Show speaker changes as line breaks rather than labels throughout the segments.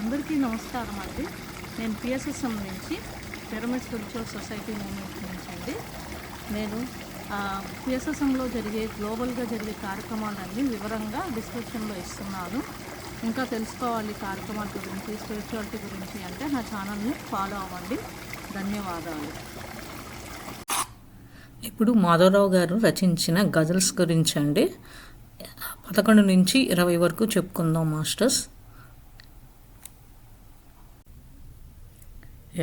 అందరికీ నమస్కారం అండి. నేను పిఎస్ఎస్ఎం నుంచి పిరమిడ్ స్పిరిచువల్ సొసైటీ మూమెంట్ నుంచి అండి. నేను పిఎస్ఎస్ఎంలో గ్లోబల్గా జరిగే కార్యక్రమాలన్నీ వివరంగా డిస్క్రిప్షన్లో ఇస్తున్నాను. ఇంకా తెలుసుకోవాలి కార్యక్రమాల గురించి, స్పిరిచువాలిటీ గురించి అంటే నా ఛానల్ని ఫాలో అవ్వండి. ధన్యవాదాలు.
ఇప్పుడు మాధవరావు గారు రచించిన గజల్స్ గురించి అండి. 11 నుంచి 20 వరకు చెప్పుకుందాం మాస్టర్స్.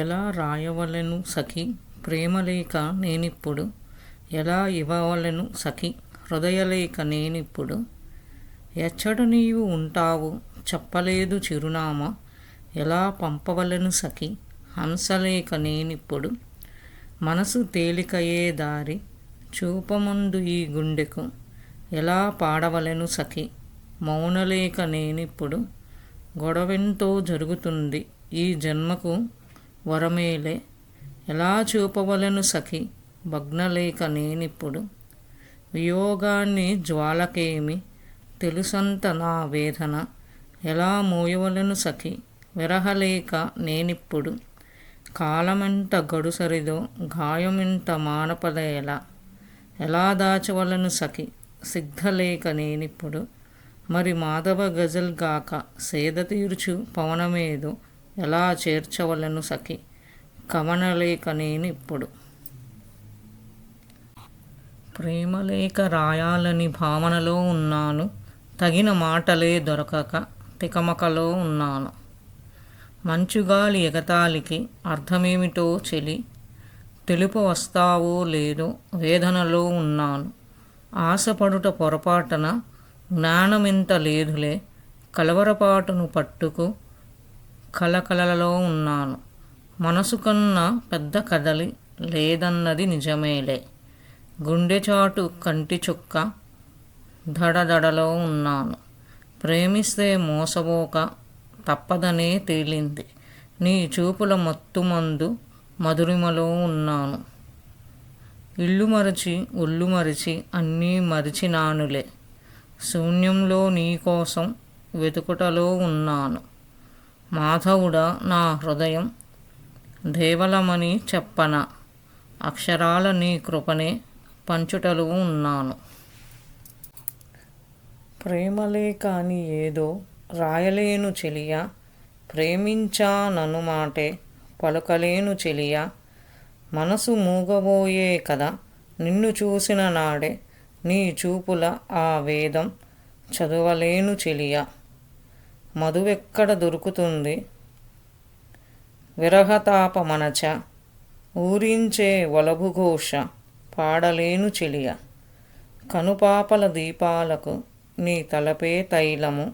ఎలా రాయవలెను సఖి ప్రేమలేక నేనిప్పుడు, ఎలా ఇవ్వవలెను సఖి హృదయలేక నేనిప్పుడు, ఎచ్చట నీవు ఉంటావు చెప్పలేదు చిరునామా, ఎలా పంపవలెను సఖి హంసలేక నేనిప్పుడు, మనసు తేలికయే దారి చూపమందు ఈ గుండెకు, ఎలా పాడవలెను సఖి మౌనలేక నేనిప్పుడు, గొడవెంతో జరుగుతుంది ఈ జన్మకు వరమేలే, ఎలా చూపవలను సఖి భగ్నలేక నేనిప్పుడు, వియోగాన్ని జ్వాలకేమి తెలుసంత నా వేదన, ఎలా మోయవలను సఖి విరహలేక నేనిప్పుడు, కాలమెంత గడుసరిదో గాయమెంత మానపదేలా, ఎలా దాచవలను సఖి సిగ్ధలేక నేనిప్పుడు, మరి మాధవ గజల్ గాక సేద తీర్చు పవనమేదో, ఎలా చేర్చవలను సఖి కవనలేక నేనిప్పుడు, ప్రేమలేక రాయాలని భావనలో ఉన్నాను, తగిన మాటలే దొరకక తికమకలో ఉన్నాను, మంచుగాలి ఎగతాళికి అర్థమేమిటో చెలి, తెలుపు వస్తావో లేదో వేదనలో ఉన్నాను, ఆశపడుట పొరపాటున జ్ఞానమింత లేదులే, కలవరపాటును పట్టుకు కలకలలో ఉన్నాను, మనసు కన్నా పెద్ద కదలి లేదన్నది నిజమేలే, గుండెచాటు కంటి చుక్క దడదడలో ఉన్నాను, ప్రేమిస్తే మోసబోక తప్పదనే తేలింది, నీ చూపుల మత్తుమందు మధురిమలో ఉన్నాను, ఇల్లు మరచి ఒళ్ళు మరిచి అన్నీ మరిచినానులే, శూన్యంలో నీకోసం వెతుకుటలో ఉన్నాను, మాధవుడా నా హృదయం దేవలమని చెప్పన, అక్షరాల నీ కృపనే పంచుటలో ఉన్నాను, ప్రేమలేక అని ఏదో రాయలేను చెలియా, ప్రేమించానను మాటే పలుకలేను చెలియా, మనసు మూగబోయే కదా నిన్ను చూసిన నాడే, నీ చూపుల ఆ వేదం చదవలేను చెలియా, మధువెక్కడ దొరుకుతుంది విరహతాపమనచ, ఊరించే వలభుఘోష పాడలేను చెలియ, కనుపాపల దీపాలకు నీ తలపే తైలము,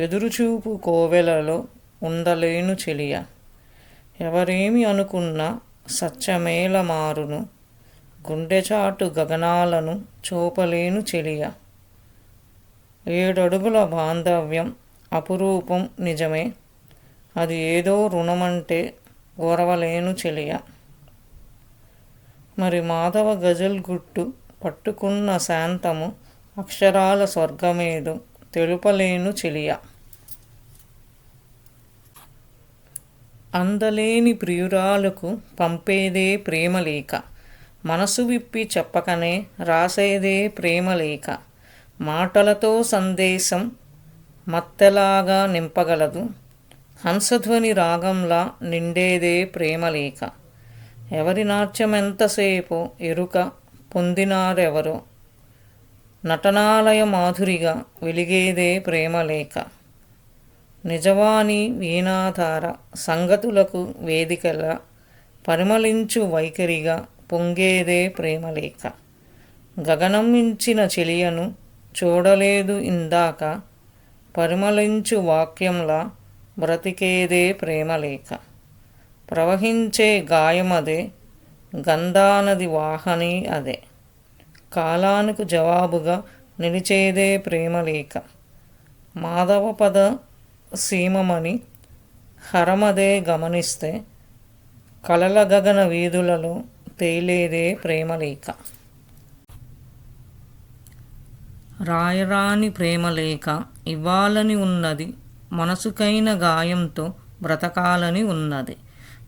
ఎదురుచూపు కోవెలలో ఉండలేను చెలియ, ఎవరేమి అనుకున్నా సత్యమేల మారును, గుండెచాటు గగనాలను చూపలేను చెలియ, 7 అడుగుల బాంధవ్యం అపురూపం నిజమే, అది ఏదో రుణమంటే ఓరవలేను చెలియ, మరి మాధవ గజల్ గుట్టు పట్టుకున్న శాంతము అక్షరాల స్వర్గమేదో తెలుపలేను చెలియ, అందలేని ప్రియురాలకు పంపేదే ప్రేమలేక, మనసు విప్పి చెప్పకనే రాసేదే ప్రేమలేక, మాటలతో సందేశం మత్తెలాగా నింపగలదు, హంసధ్వని రాగంలా నిండేదే ప్రేమలేక, ఎవరి నాట్యమెంతసేపో ఎరుక పొందినారెవరో, నటనాలయ మాధురిగా వెలిగేదే ప్రేమలేక, నిజవాణి వీణాధార సంగతులకు వేదికల పరిమళించు వైఖరిగా పొంగేదే ప్రేమలేక, గగనం మించిన చెలియను చూడలేదు ఇందాక, పరిమళించు వాక్యంలా బ్రతికేదే ప్రేమలేక, ప్రవహించే గాయమదే గంధానది వాహని అదే, కాలానికి జవాబుగా నిలిచేదే ప్రేమలేక, మాధవపద సీమమని హరమదే గమనిస్తే కలల గగన వీధులలో తేలేదే ప్రేమలేక, రాయరాని ప్రేమలేక ఇవ్వాలని ఉన్నది మనసుకైన గాయంతో బ్రతకాలని ఉన్నది.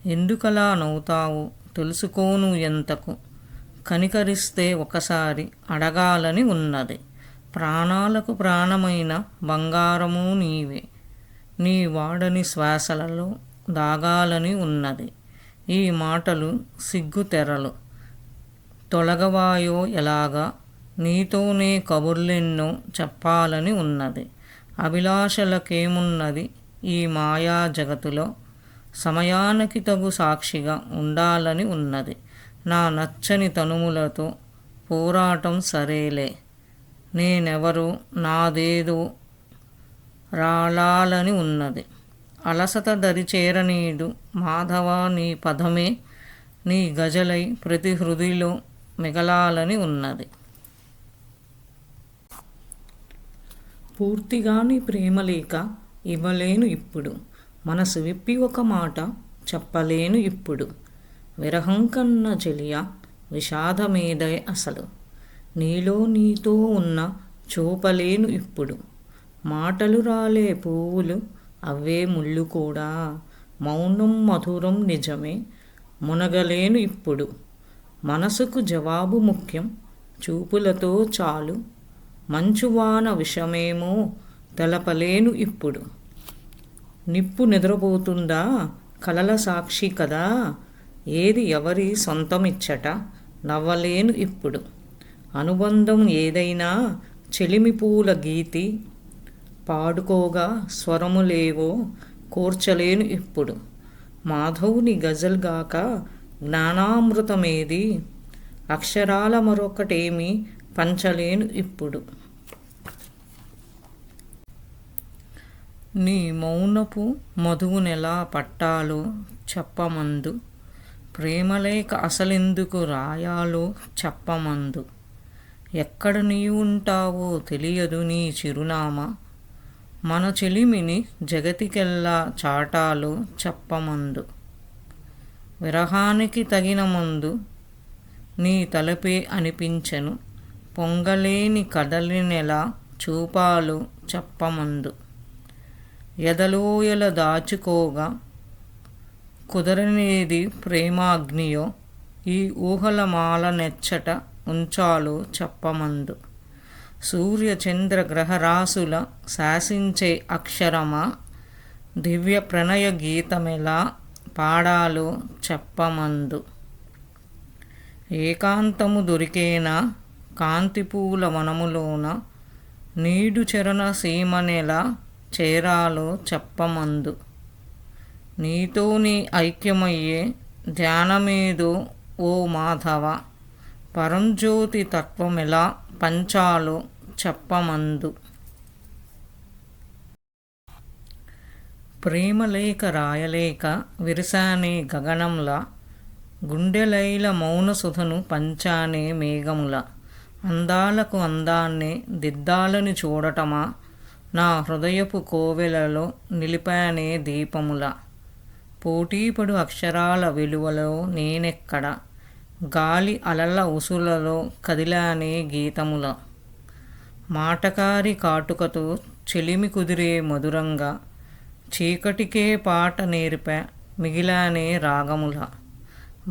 ఎందుకలా నవ్వుతావు తెలుసుకోను ఎంతకు, కనికరిస్తే ఒకసారి అడగాలని ఉన్నది. ప్రాణాలకు ప్రాణమైన బంగారము నీవే, నీ వాడని శ్వాసలలో దాగాలని ఉన్నది. ఈ మాటలు సిగ్గు తెరలు తొలగవాయో ఎలాగా, నీతోనే కబుర్లెన్నో చెప్పాలని ఉన్నది. అభిలాషలకేమున్నది ఈ మాయా జగతులో, సమయానికి తగు సాక్షిగా ఉండాలని ఉన్నది. నా నచ్చని తనుములతో పోరాటం సరేలే, నేనెవరో నాదేదో రాలాలని ఉన్నది. అలసట దరిచేరనీడు మాధవ నీ పదమే, నీ గజలై ప్రతి హృదిలో మిగలాలని ఉన్నది. పూర్తిగాని ప్రేమలేక ఇవ్వలేను ఇప్పుడు, మనసు విప్పి ఒక మాట చెప్పలేను ఇప్పుడు. విరహం కన్న చెలియ విషాదమేదే అసలు, నీలో నీతో ఉన్న చూపలేను ఇప్పుడు. మాటలు రాలే పువ్వులు అవే ముళ్ళు కూడా, మౌనం మధురం నిజమే మునగలేను ఇప్పుడు. మనసుకు జవాబు ముఖ్యం చూపులతో చాలు, మంచువాన విషమేమో తెలపలేను ఇప్పుడు. నిప్పు నిద్రపోతుందా కలల సాక్షి కదా, ఏది ఎవరి సొంతమిచ్చట నవ్వలేను ఇప్పుడు. అనుబంధం ఏదైనా చెలిమి పూల గీతి, పాడుకోగా స్వరములేవో కోర్చలేను ఇప్పుడు. మాధవుని గజల్గాక జ్ఞానామృతమేది, అక్షరాల మరొకటేమీ పంచలేను ఇప్పుడు. నీ మౌనపు మధువునెలా పట్టాలో చెప్పమందు, ప్రేమలేక అసలెందుకు రాయాలో చెప్పమందు. ఎక్కడ నీవుంటావో తెలియదు నీ చిరునామా, మన చెలిమిని జగతికెల్లా చాటాలో చెప్పమందు. విరహానికి తగిన మందు నీ తలపే అనిపించెను, పొంగలేని కదలినెలా చూపాలో చెప్పమందు. ఎదలోయల దాచుకోగా కుదరనేది ప్రేమాగ్నియో, ఈ ఊహల మాల నెచ్చట ఉంచాలో చెప్పమందు. సూర్య చంద్ర గ్రహరాశుల శాసించే అక్షరమా, దివ్య ప్రణయ గీతమెలా పాడాలో చెప్పమందు. ఏకాంతము దొరికేనా కాంతిపూల వనములోన, నీడు చరణ సీమనెలా చేరాలో చెప్పమందు. నీతో నీ ఐక్యమయ్యే ధ్యానమేదో ఓ మాధవ, పరంజ్యోతి తత్వమెలా పంచాలో చెప్పమందు. ప్రేమలేక రాయలేక విరసానే గగనంలా, గుండెలైల మౌన సుధను పంచానే మేఘముల. అందాలకు అందాన్నే దిద్దాలని చూడటమా, నా హృదయపు కోవెలలో నిలిపానే దీపముల. పోటీపడు అక్షరాల విలువలో నేనెక్కడ, గాలి అలల ఉసులలో కదిలానే గీతముల. మాటకారి కాటుకతో చెలిమి కుదిరే మధురంగా, చీకటికే పాట నేర్పా మిగిలానే రాగముల.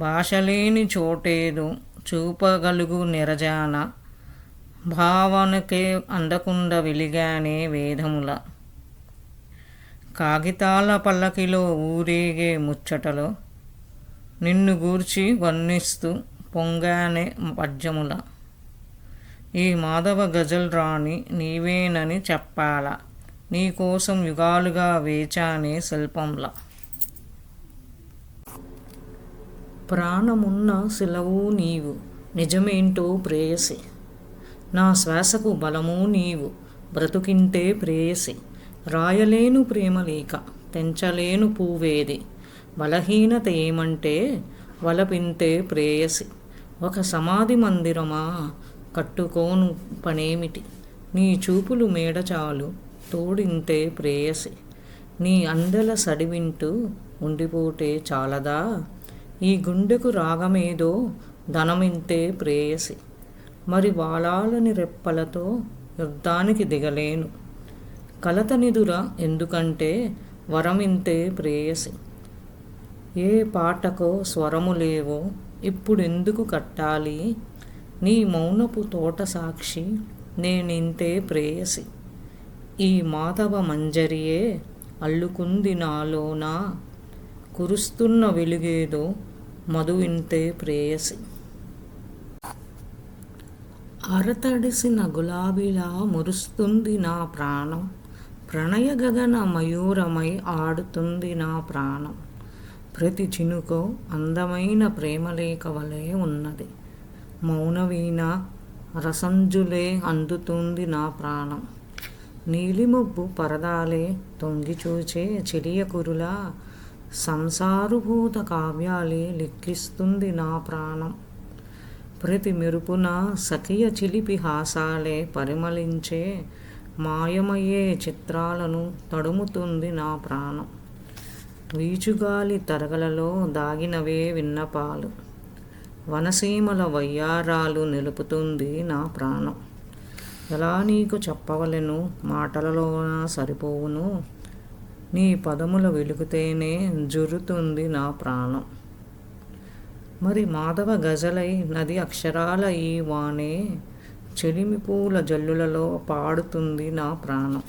భాషలేని చోటేదో చూపగలుగు నిరజాన, భావనకే అందకుండా వెలిగానే వేదముల. కాగితాల పల్లకిలో ఊరేగే ముచ్చటలో, నిన్ను గూర్చి వర్ణిస్తూ పొంగానే పద్యముల. ఈ మాధవ గజల్ రాణి నీవేనని చెప్పాలా, నీకోసం యుగాలుగా వేచానే శిల్పంలా. ప్రాణమున్న శిలవు నీవు నిజమేంటో ప్రేయసి, నా శ్వాసకు బలము నీవు బ్రతుకింటే ప్రేయసి. రాయలేను ప్రేమలేక తెంచలేను పూవేది, బలహీనత ఏమంటే వలపింతే ప్రేయసి. ఒక సమాధి మందిరమా కట్టుకోను పనేమిటి, నీ చూపులు మేడచాలు తోడింతే ప్రేయసి. నీ అందెల సడివింటూ ఉండిపోతే చాలదా, ఈ గుండెకు రాగమేదో ధనమింతే ప్రేయసి. మరి వాలాలని రెప్పలతో యుద్ధానికి దిగలేను, కలత నిదుర ఎందుకంటే వరమింతే ప్రేయసి. ఏ పాటకో స్వరము లేవో ఇప్పుడెందుకు కట్టాలి, నీ మౌనపు తోట సాక్షి నేనింతే ప్రేయసి. ఈ మాధవ మంజరియే అల్లుకుంది నాలోనా, కురుస్తున్న వెలుగేదో మధువింతే ప్రేయసి. అరతడిసిన గులాబీలా మురుస్తుంది నా ప్రాణం, ప్రణయ గగన మయూరమై ఆడుతుంది నా ప్రాణం. ప్రతి చినుకో అందమైన ప్రేమలేఖ వలె ఉన్నది, మౌనవీణ రసంజులే అందుతుంది నా ప్రాణం. నీలిమొబ్బు పరదాలే తొంగిచూచే చెలియకురులా సంసారుభూత కావ్యాలే లిఖిస్తుంది నా ప్రాణం. ప్రతి మెరుపున సఖియ చిలిపి హాసాలే పరిమళించే మాయమయ్యే చిత్రాలను తడుముతుంది నా ప్రాణం. వీచుగాలి తరగలలో దాగినవే విన్నపాలు, వనసీమల వయ్యారాలు నిలుపుతుంది నా ప్రాణం. ఎలా నీకు చెప్పవలెను, మాటలలోన సరిపోవును, నీ పదముల వెలుగుతేనే జురుతుంది నా ప్రాణం. మరి మాధవ గజలై నది అక్షరాల ఈ వానే చెలిమి పూల జల్లులలో పాడుతుంది నా ప్రాణం.